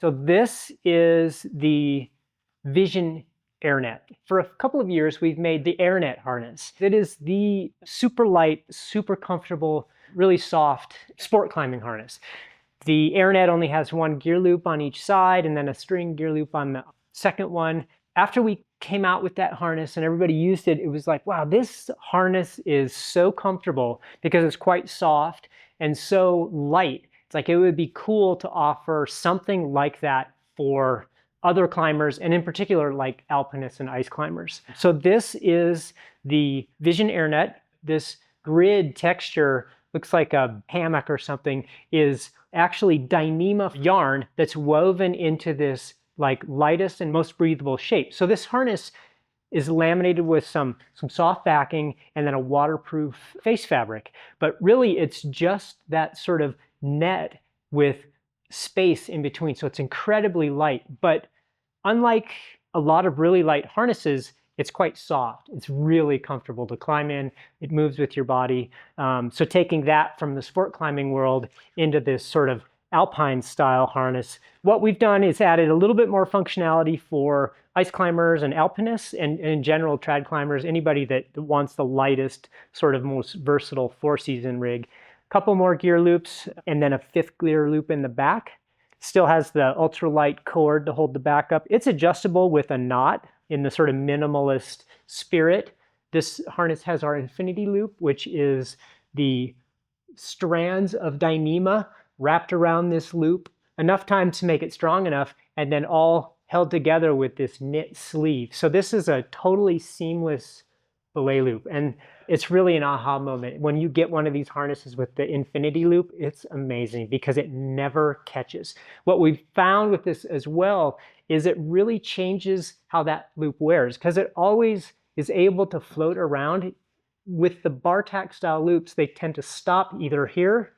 So this is the Vision airNET. For a couple of years, we've made the airNET harness. It is the super light, super comfortable, really soft sport climbing harness. The airNET only has one gear loop on each side and then a string gear loop on the second one. After we came out with that harness and everybody used it, it was like, wow, this harness is so comfortable because it's quite soft and so light. It's like it would be cool to offer something like that for other climbers, and in particular, like alpinists and ice climbers. So this is the Vision airNET. This grid texture looks like a hammock or something, is actually Dyneema yarn that's woven into this like lightest and most breathable shape. So this harness is laminated with some soft backing and then a waterproof face fabric. But really it's just that sort of net with space in between. So it's incredibly light, but unlike a lot of really light harnesses, it's quite soft. It's really comfortable to climb in. It moves with your body. So taking that from the sport climbing world into this sort of alpine style harness, what we've done is added a little bit more functionality for ice climbers and alpinists and in general trad climbers, anybody that wants the lightest, sort of most versatile 4-season rig. A couple more gear loops and then a 5th gear loop in the back. Still has the ultralight cord to hold the back up. It's adjustable with a knot in the sort of minimalist spirit. This harness has our infinity loop, which is the strands of Dyneema wrapped around this loop, enough time to make it strong enough, and then all held together with this knit sleeve. So this is a totally seamless belay loop. And it's really an aha moment. When you get one of these harnesses with the infinity loop, it's amazing because it never catches. What we've found with this as well is it really changes how that loop wears because it always is able to float around. With the bar tack style loops, they tend to stop either here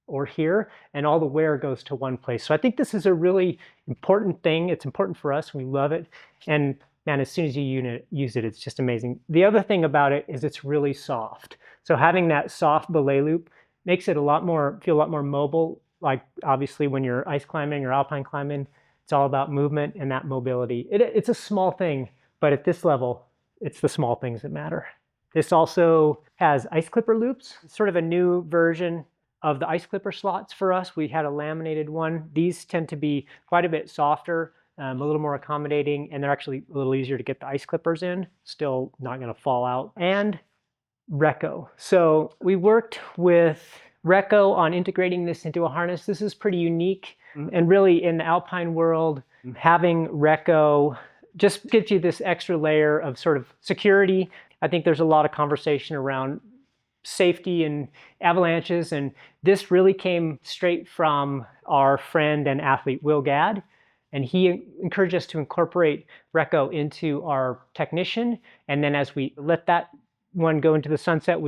or here, and all the wear goes to one place. So I think this is a really important thing. It's important for us. We love it. And man, as soon as you use it, it's just amazing. The other thing about it is it's really soft. So having that soft belay loop makes it feel a lot more mobile. Like obviously when you're ice climbing or alpine climbing, it's all about movement and that mobility. It's a small thing, but at this level, it's the small things that matter. This also has ice clipper loops, sort of a new version of the ice clipper slots for us. We had a laminated one. These tend to be quite a bit softer, a little more accommodating, and they're actually a little easier to get the ice clippers in, still not gonna fall out. And RECCO. So we worked with RECCO on integrating this into a harness. This is pretty unique, and really in the alpine world, having RECCO just gives you this extra layer of sort of security. I think there's a lot of conversation around safety and avalanches, and this really came straight from our friend and athlete Will Gadd, and he encouraged us to incorporate RECCO into our technician, and then as we let that one go into the sunset,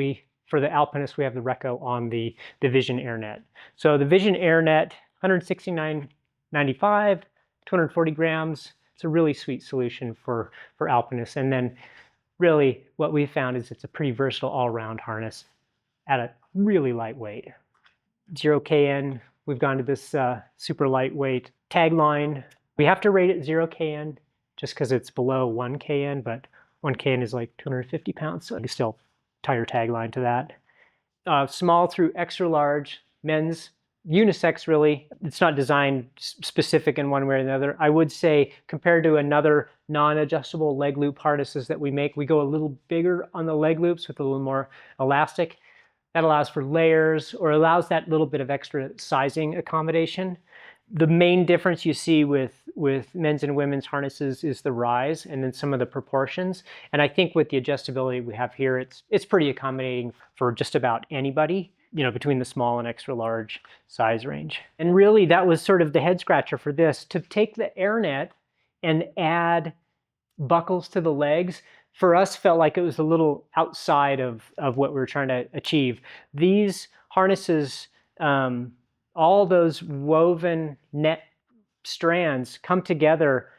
for the alpinists, we have the RECCO on the Vision airNET. So the Vision airNET, $169.95, 240 grams. It's a really sweet solution for alpinists, and then really what we found is it's a pretty versatile all-around harness at a really lightweight. 0 KN, we've gone to this super lightweight tagline. We have to rate it 0 KN just because it's below 1 KN, but 1 KN is like 250 pounds, so I can still tie your tagline to that. Small through extra large, men's, unisex really. It's not designed specific in one way or another. I would say compared to another non-adjustable leg loop harnesses that we make, we go a little bigger on the leg loops with a little more elastic. That allows for layers or allows that little bit of extra sizing accommodation. The main difference you see with men's and women's harnesses is the rise and then some of the proportions. And I think with the adjustability we have here, it's pretty accommodating for just about anybody, between the small and extra large size range. And really that was sort of the head scratcher for this, to take the airNET and add buckles to the legs. For us, felt like it was a little outside of what we were trying to achieve. These harnesses, all those woven net strands come together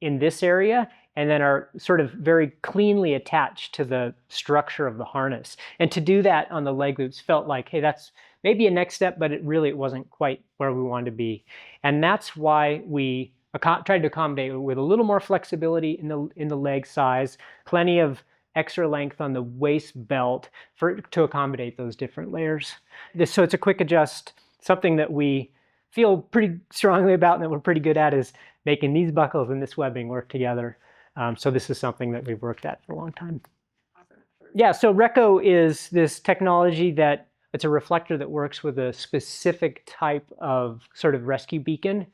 in this area and then are sort of very cleanly attached to the structure of the harness. And to do that on the leg loops felt like, hey, that's maybe a next step, but it wasn't quite where we wanted to be. And that's why we tried to accommodate it with a little more flexibility in the leg size, plenty of extra length on the waist belt to accommodate those different layers. So it's a quick adjust. Something that we feel pretty strongly about and that we're pretty good at is making these buckles and this webbing work together. So this is something that we've worked at for a long time. Yeah, so RECCO is this technology that it's a reflector that works with a specific type of sort of rescue beacon.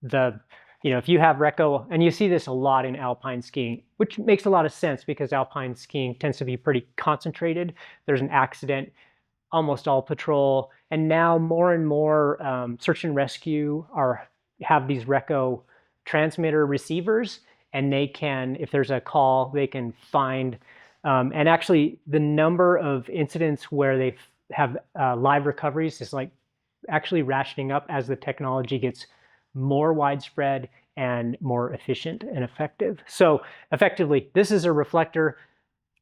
If you have RECCO, and you see this a lot in alpine skiing, which makes a lot of sense because alpine skiing tends to be pretty concentrated. There's an accident, almost all patrol, and now more and more search and rescue have these RECCO transmitter receivers, and they can, if there's a call, they can find, and actually the number of incidents where they have live recoveries is like actually ratcheting up as the technology gets more widespread and more efficient and effective. So effectively, this is a reflector.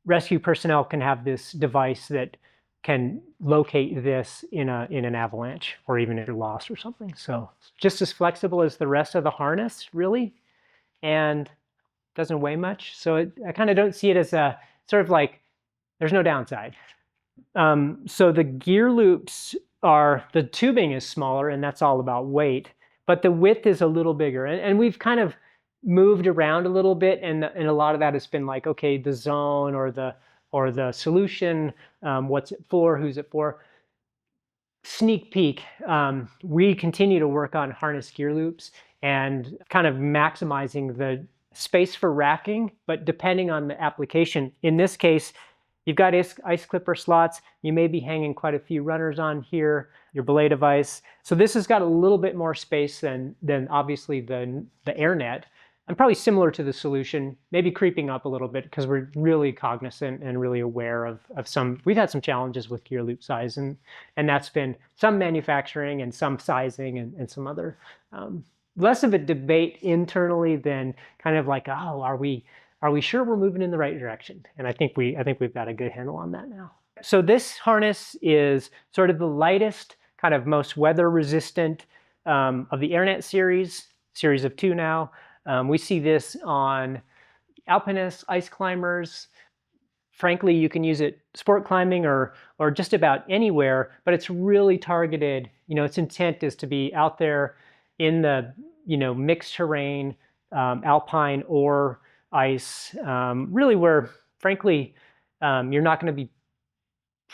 Rescue personnel can have this device that can locate this in an avalanche or even if you're lost or something. So just as flexible as the rest of the harness, really, and doesn't weigh much. So I kind of don't see it as a sort of like, there's no downside. So the gear loops the tubing is smaller, and that's all about weight, but the width is a little bigger. And we've kind of moved around a little bit, and a lot of that has been like, okay, the zone or the solution, what's it for, who's it for. Sneak peek, we continue to work on harness gear loops and kind of maximizing the space for racking, but depending on the application. In this case, you've got ice clipper slots. You may be hanging quite a few runners on here, your belay device. So this has got a little bit more space than obviously the airNET. And probably similar to the solution, maybe creeping up a little bit because we're really cognizant and really aware of we've had some challenges with gear loop size, and that's been some manufacturing and some sizing and some other, less of a debate internally than kind of like, oh, are we sure we're moving in the right direction? And I think we've got a good handle on that now. So this harness is sort of the lightest, kind of most weather resistant of the airNET series of 2 now. We see this on alpinists, ice climbers. Frankly, you can use it sport climbing or just about anywhere, but it's really targeted. Its intent is to be out there in the mixed terrain, alpine or ice, really where, frankly, you're not going to be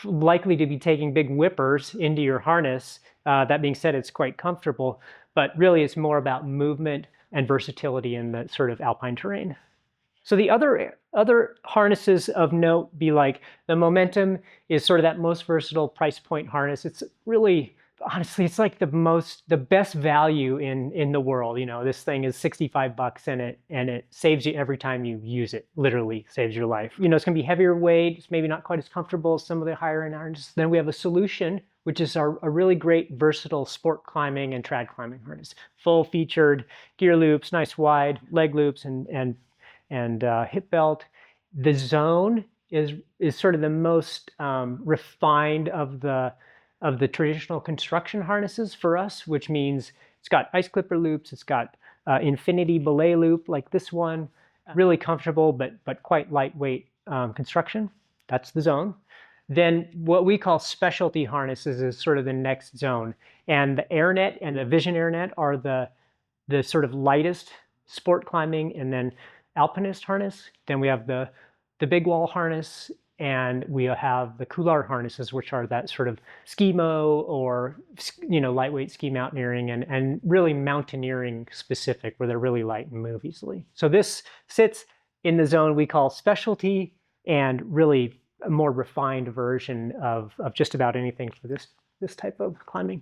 likely to be taking big whippers into your harness. That being said, it's quite comfortable, but really it's more about movement and versatility in the sort of alpine terrain. So the other harnesses of note be like the Momentum is sort of that most versatile price point harness. It's really, honestly, it's like the best value in the world. This thing is $65 and it saves you every time you use it. Literally saves your life. It's gonna be heavier weight. It's maybe not quite as comfortable as some of the higher end harnesses. Then we have a Solution, which is a really great versatile sport climbing and trad climbing harness. Full featured gear loops, nice wide leg loops and hip belt. The Zone is sort of the most refined of the traditional construction harnesses for us, which means it's got ice clipper loops, it's got infinity belay loop like this one, really comfortable but quite lightweight construction. That's the Zone. Then what we call specialty harnesses is sort of the next zone. And the airNET and the Vision airNET are the sort of lightest sport climbing and then alpinist harness. Then we have the big wall harness, and we have the couloir harnesses, which are that sort of ski-mo or lightweight ski mountaineering and really mountaineering specific, where they're really light and move easily. So this sits in the zone we call specialty, and really a more refined version of just about anything for this type of climbing.